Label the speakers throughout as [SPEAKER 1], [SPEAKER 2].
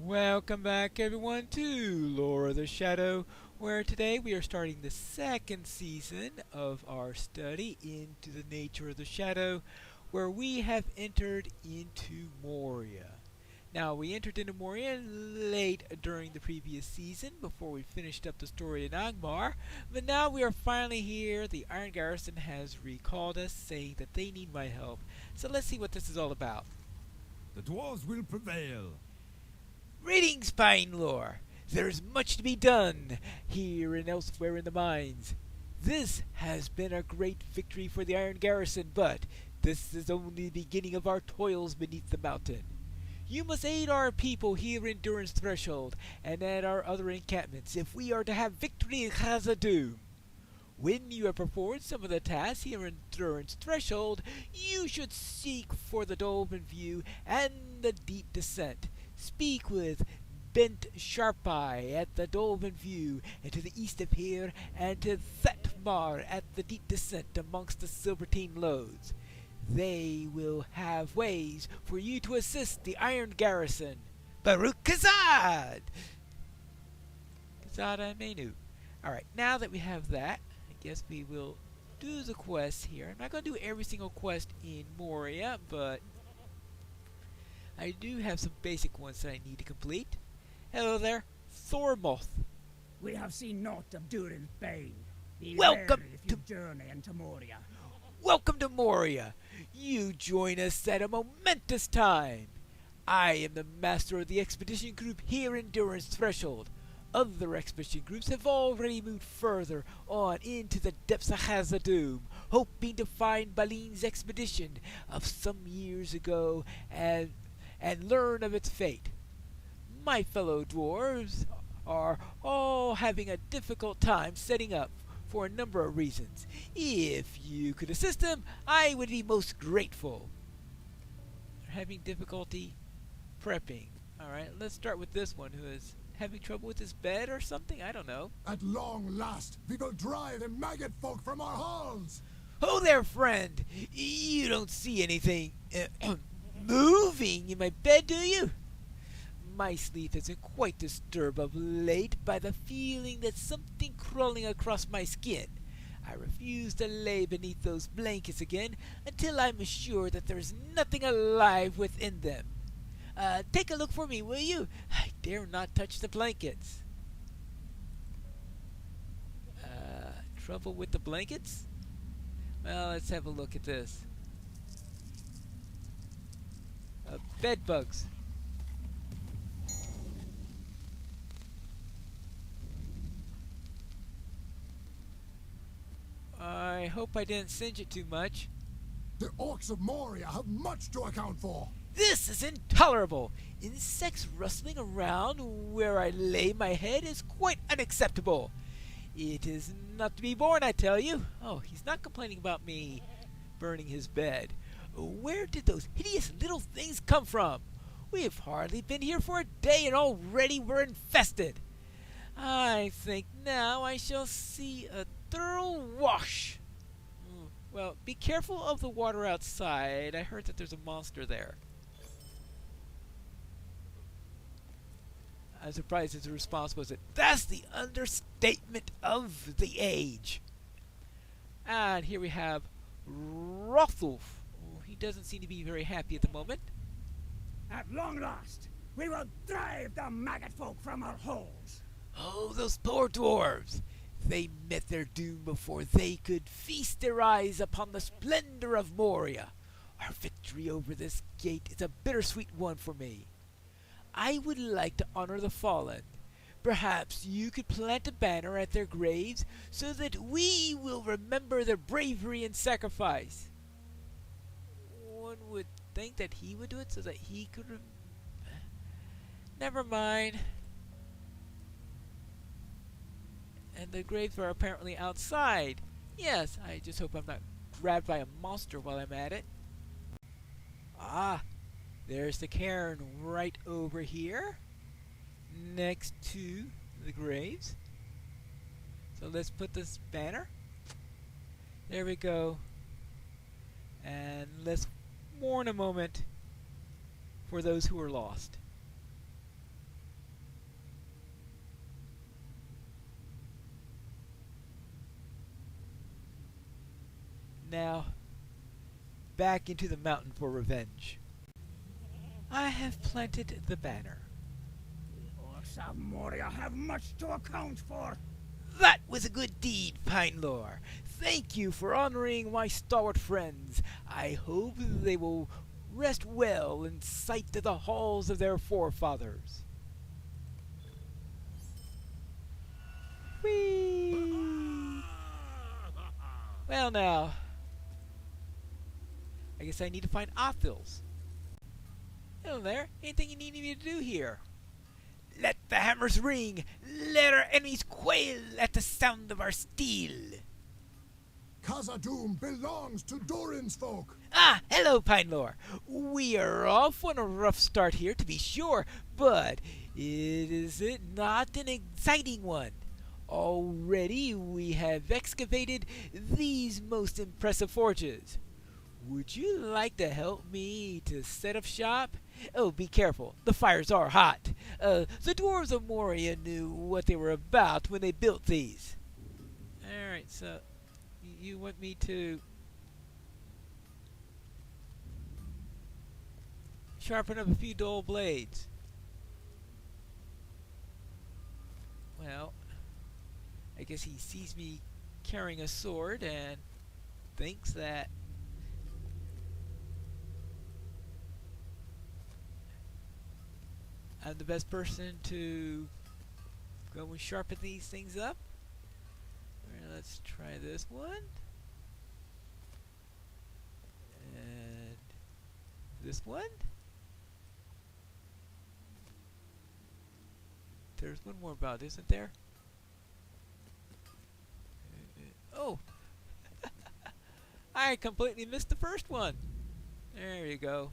[SPEAKER 1] Welcome back, everyone, to Lore of the Shadow, where today we are starting the second season of our study into the nature of the shadow, where we have entered into Moria. Now, we entered into Moria late during the previous season before we finished up the story in Angmar, but now we are finally here. The Iron Garrison has recalled us, saying that they need my help. So let's see what this is all about.
[SPEAKER 2] The dwarves will prevail.
[SPEAKER 1] Greetings, Pine Lore. There's much to be done here and elsewhere in the mines. This has been a great victory for the Iron Garrison, but this is only the beginning of our toils beneath the mountain. You must aid our people here in Durin's Threshold and at our other encampments if we are to have victory in Khazad-dûm. When you have performed some of the tasks here in Durin's Threshold, you should seek for the Dolphin View and the Deep Descent. Speak with Bent Sharpeye at the Dolphin View, and to the east of here, and to Thetmar at the Deep Descent amongst the Silvertine Lodes. They will have ways for you to assist the Iron Garrison. Baruch Kazad! Kazad Menu. Alright, now that we have that, I guess we will do the quest here. I'm not going to do every single quest in Moria, but I do have some basic ones that I need to complete. Hello there, Thormoth.
[SPEAKER 3] We have seen naught of Durin's bane. Be
[SPEAKER 1] Welcome
[SPEAKER 3] wary if you journey into Moria.
[SPEAKER 1] Welcome to Moria. You join us at a momentous time. I am the master of the expedition group here in Durin's Threshold. Other expedition groups have already moved further on into the depths of Khazad-dûm, hoping to find Balin's expedition of some years ago and learn of its fate. My fellow dwarves are all having a difficult time setting up for a number of reasons. If you could assist them, I would be most grateful. They're having difficulty prepping. Alright, let's start with this one who is having trouble with his bed or something? I don't know.
[SPEAKER 2] At long last, we will drive the maggot folk from our halls.
[SPEAKER 1] Oh there, friend! You don't see anything moving in my bed, do you? My sleep has been quite disturbed of late by the feeling that something crawling across my skin. I refuse to lay beneath those blankets again until I'm sure that there's nothing alive within them. Take a look for me, will you? I dare not touch the blankets. Trouble with the blankets? Well, let's have a look at this. Bed bugs. I hope I didn't singe it too much.
[SPEAKER 2] The orcs of Moria have much to account for.
[SPEAKER 1] This is intolerable! Insects rustling around where I lay my head is quite unacceptable. It is not to be borne, I tell you. Oh, he's not complaining about me burning his bed. Where did those hideous little things come from? We have hardly been here for a day and already we're infested. I think now I shall see a thorough wash. Well, be careful of the water outside. I heard that there's a monster there. I'm surprised his response was that that's the understatement of the age. And here we have Rothulf. Oh, he doesn't seem to be very happy at the moment.
[SPEAKER 3] At long last, we will drive the maggot folk from our holes.
[SPEAKER 1] Oh, those poor dwarves! They met their doom before they could feast their eyes upon the splendor of Moria. Our victory over this gate is a bittersweet one for me. I would like to honor the fallen. Perhaps you could plant a banner at their graves so that we will remember their bravery and sacrifice. One would think that he would do it so that he could never mind. And the graves are apparently outside. Yes, I just hope I'm not grabbed by a monster while I'm at it. Ah, there's the cairn right over here, next to the graves. So let's put this banner. There we go. And let's mourn a moment for those who are lost. Now, back into the mountain for revenge. I have planted the banner.
[SPEAKER 3] The orcs of Moria have much to account for.
[SPEAKER 1] That was a good deed, Pine Lore. Thank you for honoring my stalwart friends. I hope they will rest well in sight of the halls of their forefathers. Whee! Well now, I guess I need to find Othil's. Hello there, anything you need me to do here? Let the hammers ring! Let our enemies quail at the sound of our steel!
[SPEAKER 2] Khazad-dûm belongs to Durin's folk.
[SPEAKER 1] Ah, hello, Pine Lore. We are off on a rough start here, to be sure, but is it not an exciting one? Already we have excavated these most impressive forges. Would you like to help me to set up shop? Oh, be careful. The fires are hot. The dwarves of Moria knew what they were about when they built these. Alright, so you want me to sharpen up a few dull blades. Well, I guess he sees me carrying a sword and thinks that I'm the best person to go and sharpen these things up. Alright, let's try this one. And this one. There's one more about, isn't there? Oh! I completely missed the first one. There you go.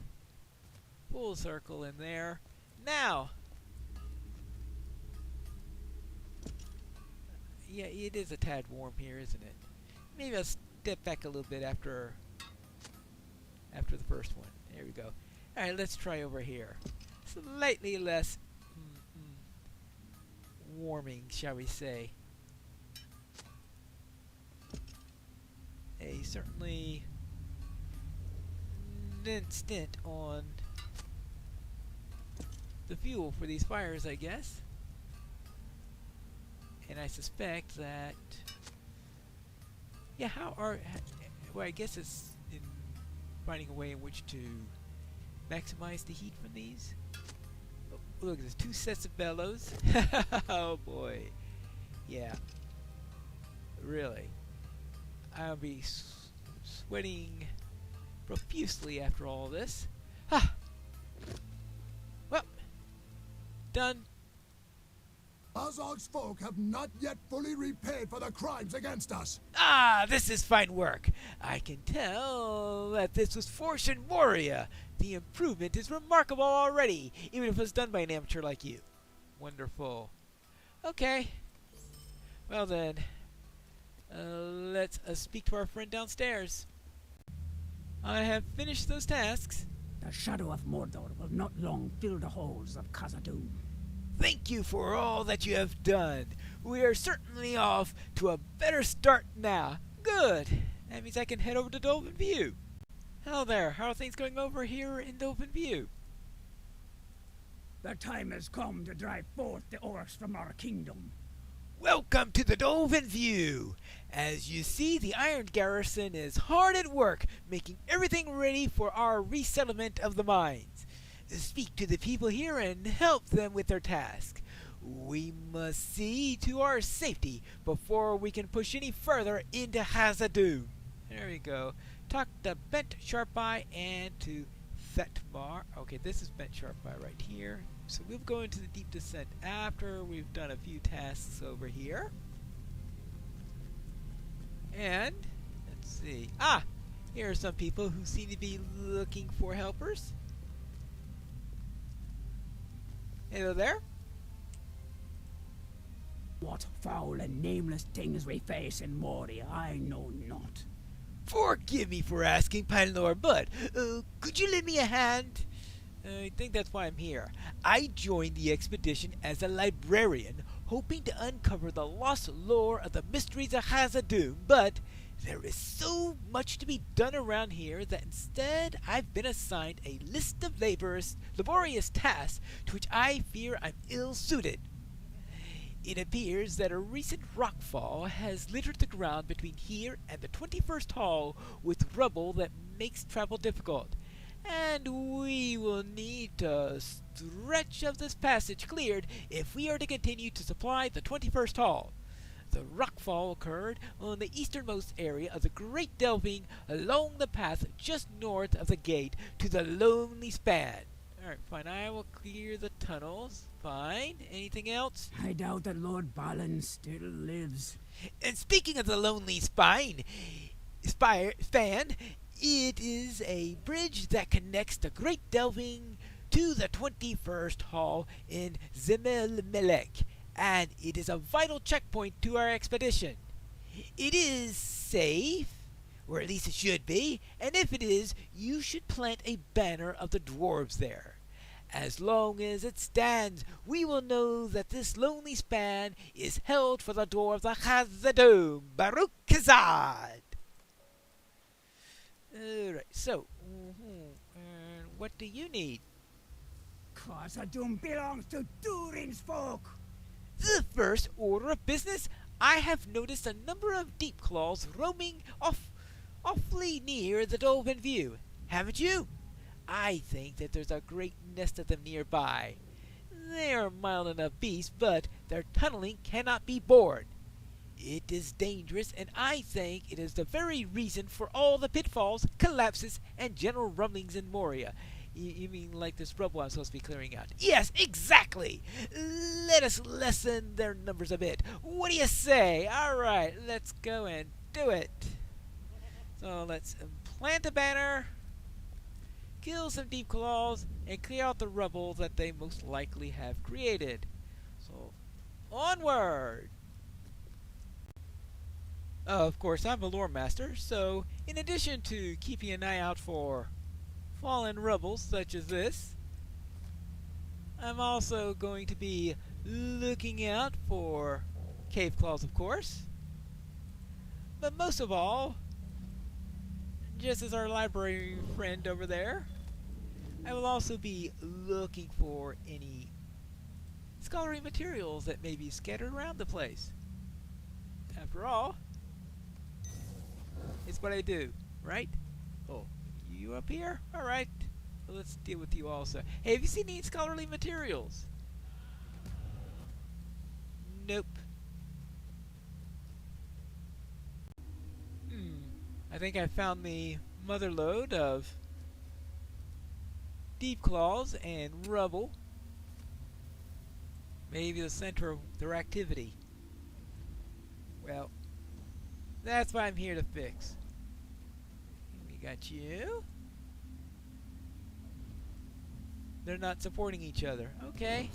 [SPEAKER 1] Full circle in there. Now! Yeah, it is a tad warm here, isn't it? Maybe I'll step back a little bit after the first one. There we go. Alright, let's try over here. Slightly less warming, shall we say. A certainly stint on the fuel for these fires, I guess. And I suspect that, yeah, well, I guess it's in finding a way in which to maximize the heat from these. Oh, look, there's 2 sets of bellows. Oh boy. Yeah. Really. I'll be sweating profusely after all this. Ha! Well, done.
[SPEAKER 2] Azog's folk have not yet fully repaid for the crimes against us.
[SPEAKER 1] Ah, this is fine work. I can tell that this was forged in Moria. The improvement is remarkable already, even if it was done by an amateur like you. Wonderful. Okay. Well then, let's speak to our friend downstairs. I have finished those tasks.
[SPEAKER 3] The shadow of Mordor will not long fill the halls of Khazad-dûm.
[SPEAKER 1] Thank you for all that you have done. We are certainly off to a better start now. Good. That means I can head over to Dolphin View. Hello there. How are things going over here in Dolphin View?
[SPEAKER 3] The time has come to drive forth the orcs from our kingdom.
[SPEAKER 1] Welcome to the Dolphin View. As you see, the Iron Garrison is hard at work, making everything ready for our resettlement of the mines. Speak to the people here and help them with their task. We must see to our safety before we can push any further into Khazad-dûm. There we go. Talk to Bent Sharpeye and to Thetmar. Okay, this is Bent Sharpeye right here. So we'll go into the deep descent after we've done a few tasks over here. And, let's see. Ah! Here are some people who seem to be looking for helpers. Hello there.
[SPEAKER 3] What foul and nameless things we face in Moria, I know not.
[SPEAKER 1] Forgive me for asking, Pinelor, but could you lend me a hand? I think that's why I'm here. I joined the expedition as a librarian, hoping to uncover the lost lore of the mysteries of Khazad-dûm, but There is so much to be done around here that instead I've been assigned a list of laborious tasks to which I fear I'm ill suited. It appears that a recent rockfall has littered the ground between here and the 21st Hall with rubble that makes travel difficult, and we will need a stretch of this passage cleared if we are to continue to supply the 21st Hall. The rockfall occurred on the easternmost area of the Great Delving along the path just north of the gate to the Lonely Span. Alright, fine. I will clear the tunnels. Fine. Anything else?
[SPEAKER 3] I doubt that Lord Balin still lives.
[SPEAKER 1] And speaking of the Lonely Span, it is a bridge that connects the Great Delving to the 21st Hall in Zimelmelek, and it is a vital checkpoint to our expedition. It is safe, or at least it should be, and if it is, you should plant a banner of the dwarves there. As long as it stands, we will know that this lonely span is held for the dwarves of Khazad-dûm, Baruch Khazad. Alright, so, what do you need?
[SPEAKER 3] Khazad-dûm belongs to Durin's folk.
[SPEAKER 1] The first order of business, I have noticed a number of deep claws roaming awfully near the Dolphin View. Haven't you? I think that there's a great nest of them nearby. They are mild enough beasts, but their tunneling cannot be bored. It is dangerous, and I think it is the very reason for all the pitfalls, collapses, and general rumblings in Moria. You mean like this rubble I'm supposed to be clearing out? Yes, exactly! Let us lessen their numbers a bit. What do you say? Alright, let's go and do it. So let's plant a banner, kill some deep claws, and clear out the rubble that they most likely have created. So, onward! Of course, I'm a lore master, so in addition to keeping an eye out for fallen rubble such as this, I'm also going to be looking out for cave claws, of course. But most of all, just as our library friend over there, I will also be looking for any scholarly materials that may be scattered around the place. After all, it's what I do, right? Oh, you up here? Alright. Well, let's deal with you also. Hey, have you seen any scholarly materials? Nope. I think I found the mother lode of deep claws and rubble. Maybe the center of their activity. Well, that's what I'm here to fix. We got you. They're not supporting each other. Okay.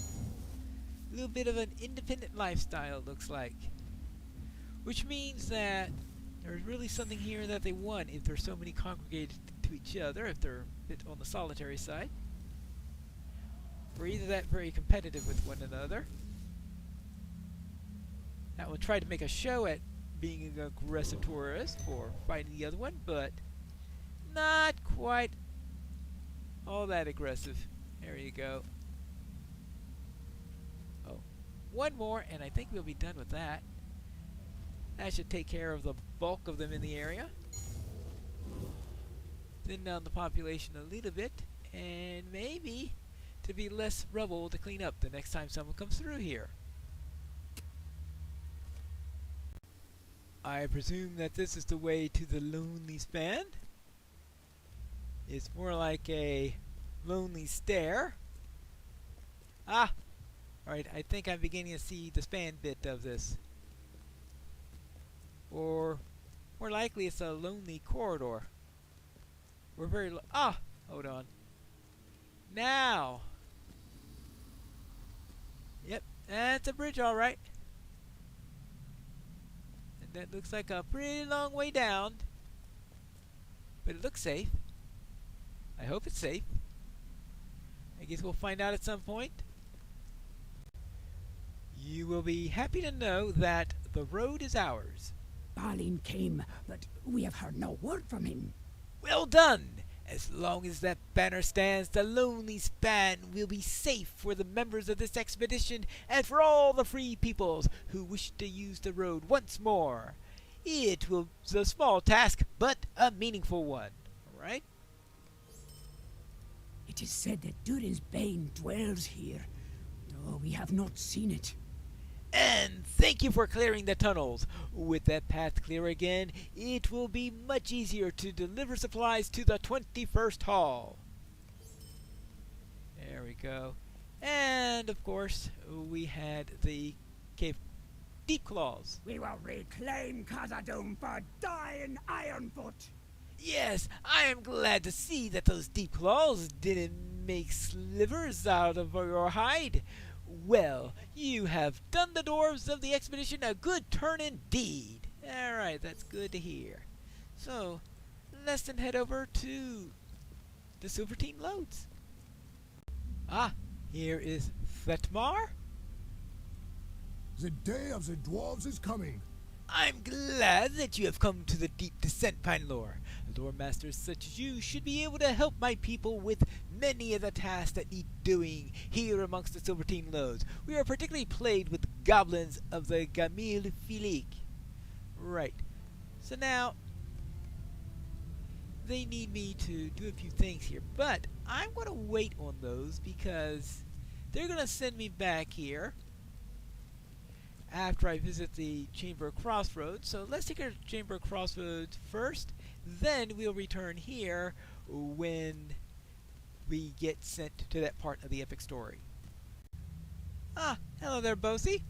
[SPEAKER 1] A little bit of an independent lifestyle, looks like. Which means that there's really something here that they want if there's so many congregated to each other, if they're a bit on the solitary side. Or either that very competitive with one another. That will try to make a show at being an aggressive tourist or fighting the other one, but not quite all that aggressive. There you go. Oh, one more, and I think we'll be done with that. That should take care of the bulk of them in the area. Thin down the population a little bit, and maybe to be less rubble to clean up the next time someone comes through here. I presume that this is the way to the Lonely Span. It's more like a lonely stair. Ah! Alright, I think I'm beginning to see the span bit of this. Or more likely it's a lonely corridor. We're very hold on. Now! Yep, that's a bridge alright. And that looks like a pretty long way down. But it looks safe. I hope it's safe. I guess we'll find out at some point. You will be happy to know that the road is ours.
[SPEAKER 3] Balin came, but we have heard no word from him.
[SPEAKER 1] Well done! As long as that banner stands, the lonely span will be safe for the members of this expedition and for all the free peoples who wish to use the road once more. It will be a small task, but a meaningful one. All right?
[SPEAKER 3] It is said that Durin's Bane dwells here, though we have not seen it.
[SPEAKER 1] And thank you for clearing the tunnels. With that path clear again, it will be much easier to deliver supplies to the 21st Hall. There we go. And, of course, we had the Cave Deep Claws.
[SPEAKER 3] We will reclaim Khazad-dûm for dying Ironfoot.
[SPEAKER 1] Yes, I am glad to see that those Deep Claws didn't make slivers out of your hide. Well, you have done the dwarves of the expedition a good turn indeed. Alright, that's good to hear. So, let's then head over to the Silvertine Lodes. Ah, here is Thetmar.
[SPEAKER 2] The day of the dwarves is coming.
[SPEAKER 1] I'm glad that you have come to the deep descent, Pinelore. Lore masters such as you should be able to help my people with many of the tasks that need doing here amongst the Silvertine Lodes. We are particularly plagued with goblins of the Gamil Filik. Right. So now, they need me to do a few things here, but I'm going to wait on those because they're going to send me back here after I visit the Chamber of Crossroads. So let's take our Chamber of Crossroads first. Then we'll return here when we get sent to that part of the epic story. Ah, hello there, Bosie.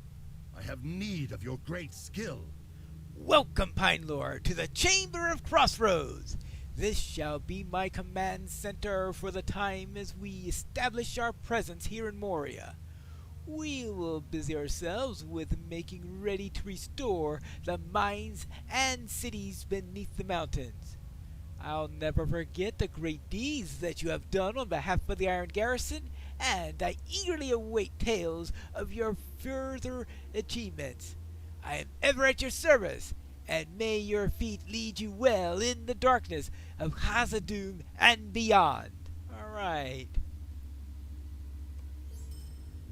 [SPEAKER 4] I have need of your great skill.
[SPEAKER 1] Welcome, Pinelore, to the Chamber of Crossroads. This shall be my command center for the time as we establish our presence here in Moria. We will busy ourselves with making ready to restore the mines and cities beneath the mountains. I'll never forget the great deeds that you have done on behalf of the Iron Garrison, and I eagerly await tales of your further achievements. I am ever at your service, and may your feet lead you well in the darkness of Khazad-dûm and beyond. All right.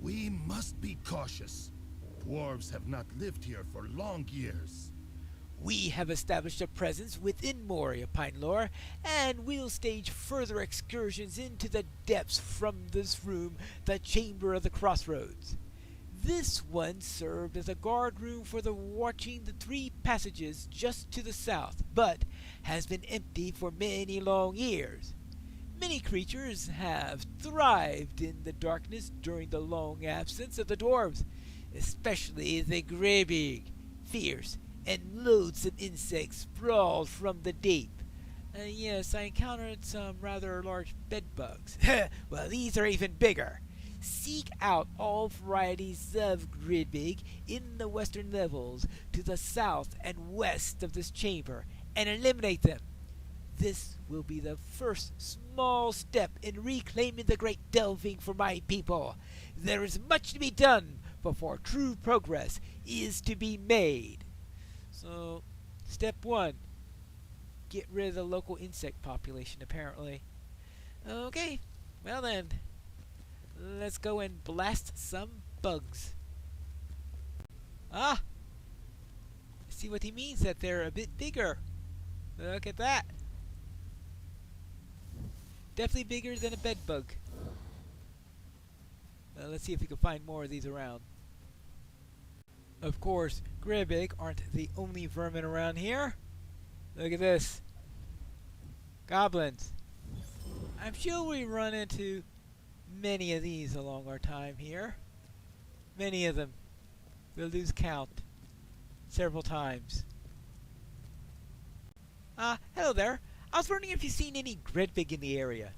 [SPEAKER 4] We must be cautious. Dwarves have not lived here for long years.
[SPEAKER 1] We have established a presence within Moria, Pinelore, and we'll stage further excursions into the depths from this room, the Chamber of the Crossroads. This one served as a guard room for the watching the three passages just to the south, but has been empty for many long years. Many creatures have thrived in the darkness during the long absence of the dwarves, especially the Greybig, fierce and loathsome insects sprawled from the deep. Yes, I encountered some rather large bedbugs. Well, these are even bigger. Seek out all varieties of Greybig in the western levels to the south and west of this chamber and eliminate them. This will be the first small step in reclaiming the great delving for my people. There is much to be done before true progress is to be made. So, step one, get rid of the local insect population, apparently. Okay, well then, let's go and blast some bugs. Ah! See what he means, that they're a bit bigger. Look at that. Definitely bigger than a bedbug. Let's see if we can find more of these around. Of course, Greybig aren't the only vermin around here. Look at this. Goblins. I'm sure we run into many of these along our time here. Many of them. We'll lose count several times. Hello there. I was wondering if you've seen any Greybig in the area.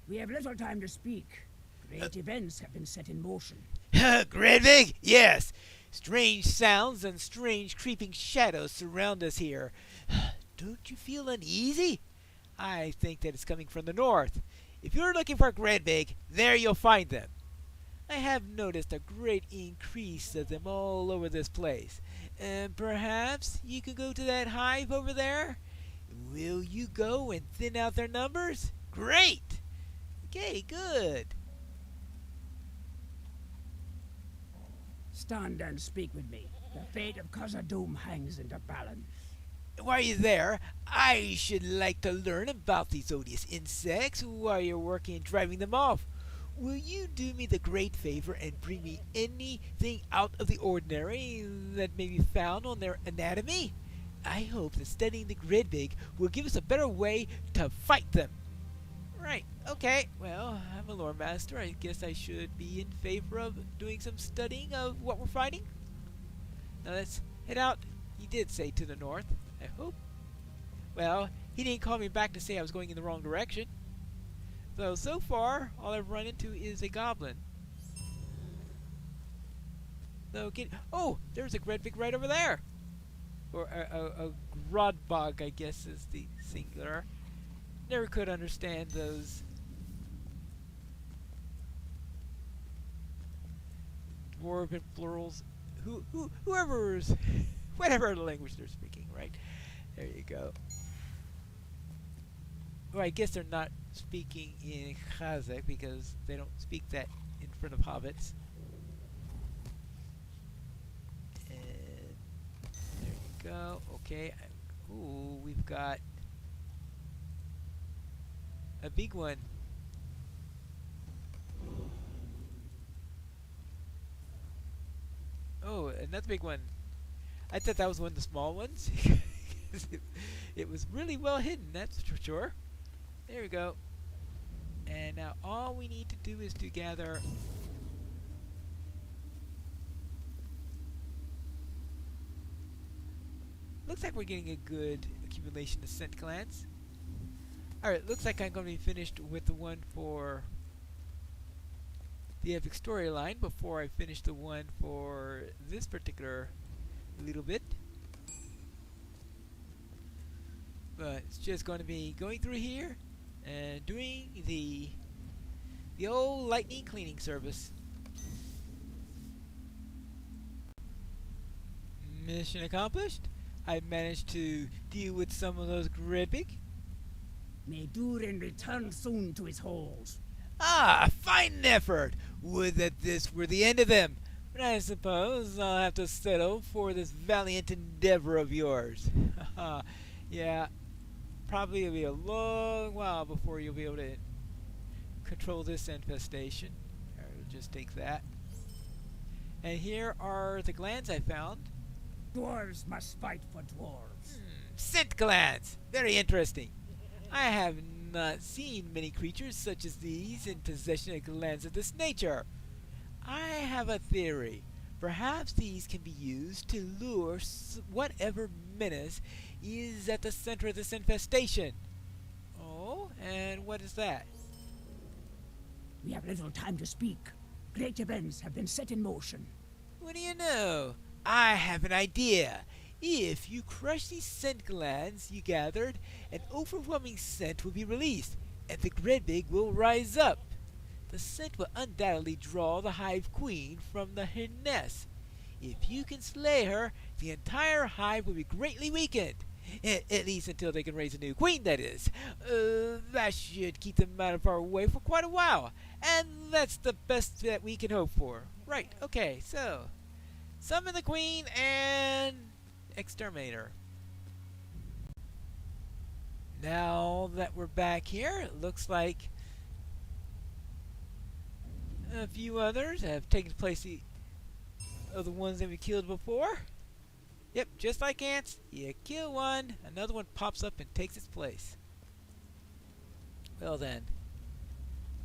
[SPEAKER 3] We have little time to speak. Great events have been set in motion.
[SPEAKER 1] Greybig? Yes. Strange sounds and strange creeping shadows surround us here. Don't you feel uneasy? I think that it's coming from the north. If you're looking for Greybig, there you'll find them. I have noticed a great increase of them all over this place, And perhaps you could go to that hive over there? Will you go and thin out their numbers? Great! Okay, good.
[SPEAKER 3] Stand and speak with me. The fate of Khazad-dûm hangs in the balance.
[SPEAKER 1] While you're there, I should like to learn about these odious insects while you're working and driving them off. Will you do me the great favor and bring me anything out of the ordinary that may be found on their anatomy? I hope that studying the Gridbig will give us a better way to fight them. Right, okay, well, I'm a lore master. I guess I should be in favor of doing some studying of what we're fighting. Now let's head out. He did say to the north, I hope. Well, he didn't call me back to say I was going in the wrong direction. So far, all I've run into is a goblin. Oh, there's a Gredvig right over there! Or a Grodbog, I guess is the singular. Never could understand those dwarven plurals. Whoever's, whatever language they're speaking, right? There you go. Well, I guess they're not speaking in Kazakh because they don't speak that in front of hobbits. And there you go. Okay. Ooh, we've got a big one. Oh, another big one. I thought that was one of the small ones. it was really well hidden, that's for sure. There we go. And now all we need to do is to gather looks like we're getting a good accumulation of scent glands. Alright, looks like I'm going to be finished with the one for the epic storyline before I finish the one for this particular little bit. But it's just going to be going through here and doing the old lightning cleaning service. Mission accomplished. I managed to deal with some of those Gredbig.
[SPEAKER 3] May Durin return soon to his holes.
[SPEAKER 1] Ah, fine effort! Would that this were the end of them. But I suppose I'll have to settle for this valiant endeavor of yours. Yeah, probably it'll be a long while before you'll be able to control this infestation. Alright, we'll just take that. And here are the glands I found.
[SPEAKER 3] Dwarves must fight for dwarves.
[SPEAKER 1] Scent glands! Very interesting. I have not seen many creatures such as these in possession of glands of this nature. I have a theory. Perhaps these can be used to lure whatever menace is at the center of this infestation. Oh, and what is that?
[SPEAKER 3] We have little time to speak. Great events have been set in motion.
[SPEAKER 1] What do you know? I have an idea. If you crush these scent glands you gathered, an overwhelming scent will be released, and the Gredbig will rise up. The scent will undoubtedly draw the hive queen from her nest. If you can slay her, the entire hive will be greatly weakened. At least until they can raise a new queen, that is. That should keep them out of our way for quite a while. And that's the best that we can hope for. Right, okay, so summon the queen and exterminator. Now that we're back here, it looks like a few others have taken place of the ones that we killed before. Yep, just like ants, you kill one, another one pops up and takes its place. Well then,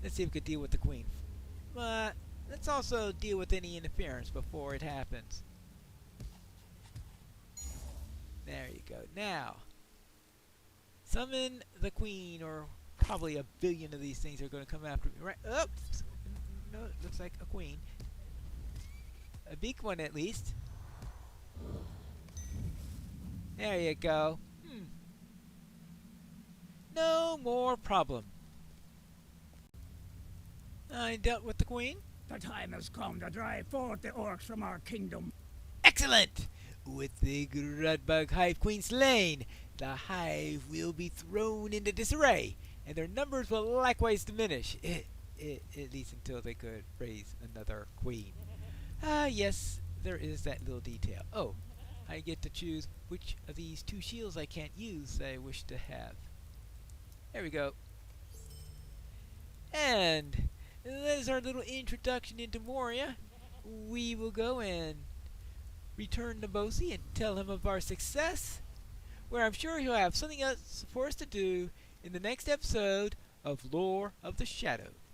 [SPEAKER 1] let's see if we can deal with the queen. But let's also deal with any interference before it happens. There you go. Now, summon the queen, or probably a billion of these things are going to come after me. Right? Oops! No, it looks like a queen. A big one at least. There you go. No more problem. I dealt with the queen.
[SPEAKER 3] The time has come to drive forth the orcs from our kingdom.
[SPEAKER 1] Excellent! With the Grudbug Hive Queen slain, the hive will be thrown into disarray, and their numbers will likewise diminish, at least until they could raise another queen. Ah, yes, there is that little detail. Oh, I get to choose which of these two shields I can't use that I wish to have. There we go. And that is our little introduction into Moria. We will go and return to Bosie and tell him of our success, where I'm sure he'll have something else for us to do in the next episode of Lore of the Shadows.